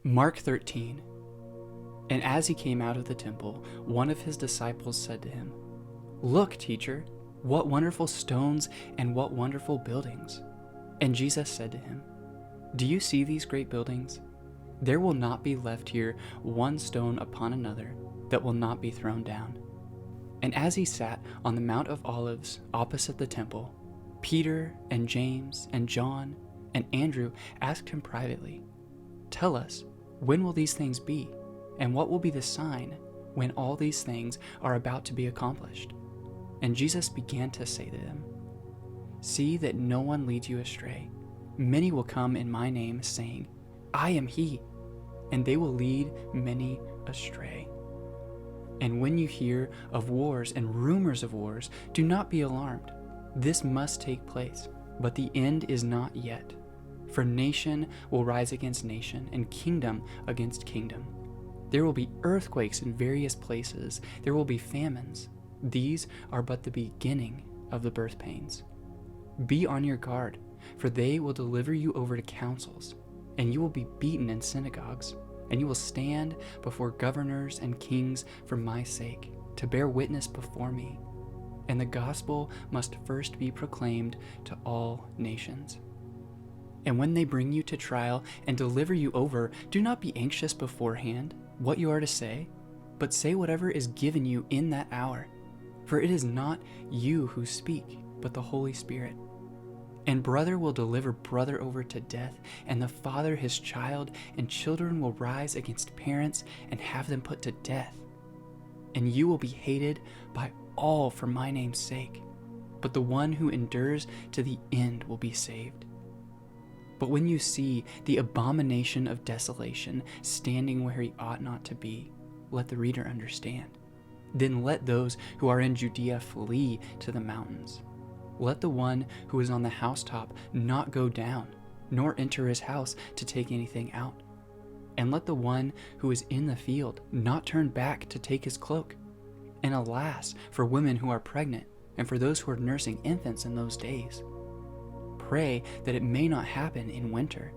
Mark 13. And as he came out of the temple, one of his disciples said to him, "Look, teacher, what wonderful stones and what wonderful buildings." And Jesus said to him, "Do you see these great buildings? There will not be left here one stone upon another that will not be thrown down." And as he sat on the Mount of Olives opposite the temple, Peter and James and John and Andrew asked him privately, "Tell us, when will these things be? And what will be the sign when all these things are about to be accomplished?" And Jesus began to say to them, "See that no one leads you astray. Many will come in my name, saying, 'I am he,' and they will lead many astray. And when you hear of wars and rumors of wars, do not be alarmed. This must take place, but the end is not yet. For nation will rise against nation, and kingdom against kingdom. There will be earthquakes in various places. There will be famines. These are but the beginning of the birth pains. Be on your guard, for they will deliver you over to councils, and you will be beaten in synagogues, and you will stand before governors and kings for my sake, to bear witness before me. And the gospel must first be proclaimed to all nations. And when they bring you to trial and deliver you over, do not be anxious beforehand what you are to say, but say whatever is given you in that hour. For it is not you who speak, but the Holy Spirit. And brother will deliver brother over to death, and the father his child, and children will rise against parents and have them put to death. And you will be hated by all for my name's sake, but the one who endures to the end will be saved. But when you see the abomination of desolation standing where he ought not to be, let the reader understand. Then let those who are in Judea flee to the mountains. Let the one who is on the housetop not go down, nor enter his house to take anything out. And let the one who is in the field not turn back to take his cloak. And alas, for women who are pregnant, and for those who are nursing infants in those days. Pray that it may not happen in winter.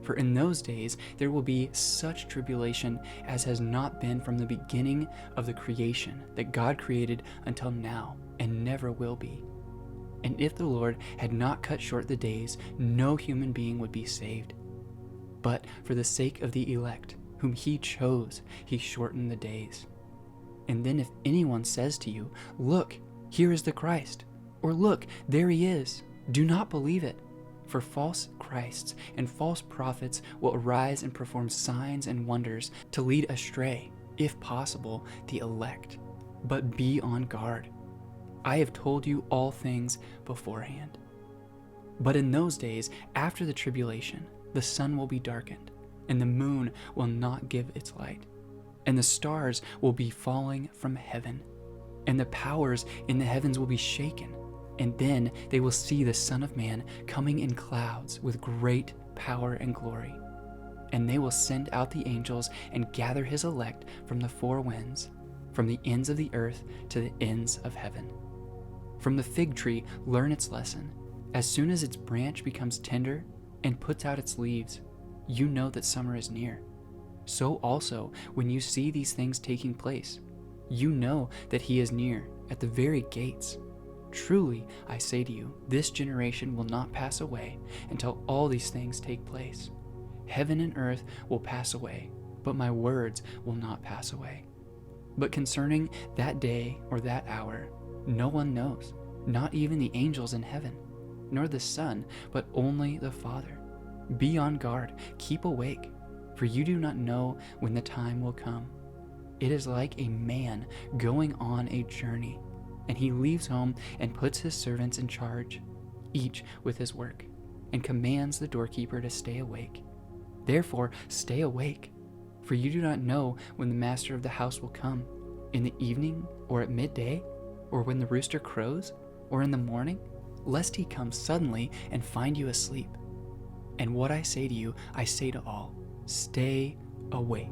For in those days there will be such tribulation as has not been from the beginning of the creation that God created until now, and never will be. And if the Lord had not cut short the days, no human being would be saved. But for the sake of the elect, whom he chose, he shortened the days. And then if anyone says to you, 'Look, here is the Christ,' or 'Look, there he is,' do not believe it. For false Christs and false prophets will arise and perform signs and wonders to lead astray, if possible, the elect. But be on guard. I have told you all things beforehand. But in those days, after the tribulation, the sun will be darkened, and the moon will not give its light, and the stars will be falling from heaven, and the powers in the heavens will be shaken. And then they will see the Son of Man coming in clouds with great power and glory. And they will send out the angels and gather his elect from the four winds, from the ends of the earth to the ends of heaven. From the fig tree learn its lesson. As soon as its branch becomes tender and puts out its leaves, you know that summer is near. So also, when you see these things taking place, you know that he is near, at the very gates. Truly, I say to you, this generation will not pass away until all these things take place. Heaven and earth will pass away, but my words will not pass away. But concerning that day or that hour, no one knows, not even the angels in heaven, nor the Son, but only the Father. Be on guard, keep awake, for you do not know when the time will come. It is like a man going on a journey, and he leaves home and puts his servants in charge, each with his work, and commands the doorkeeper to stay awake. Therefore, stay awake, for you do not know when the master of the house will come, in the evening, or at midday, or when the rooster crows, or in the morning, lest he come suddenly and find you asleep. And what I say to you, I say to all, stay awake.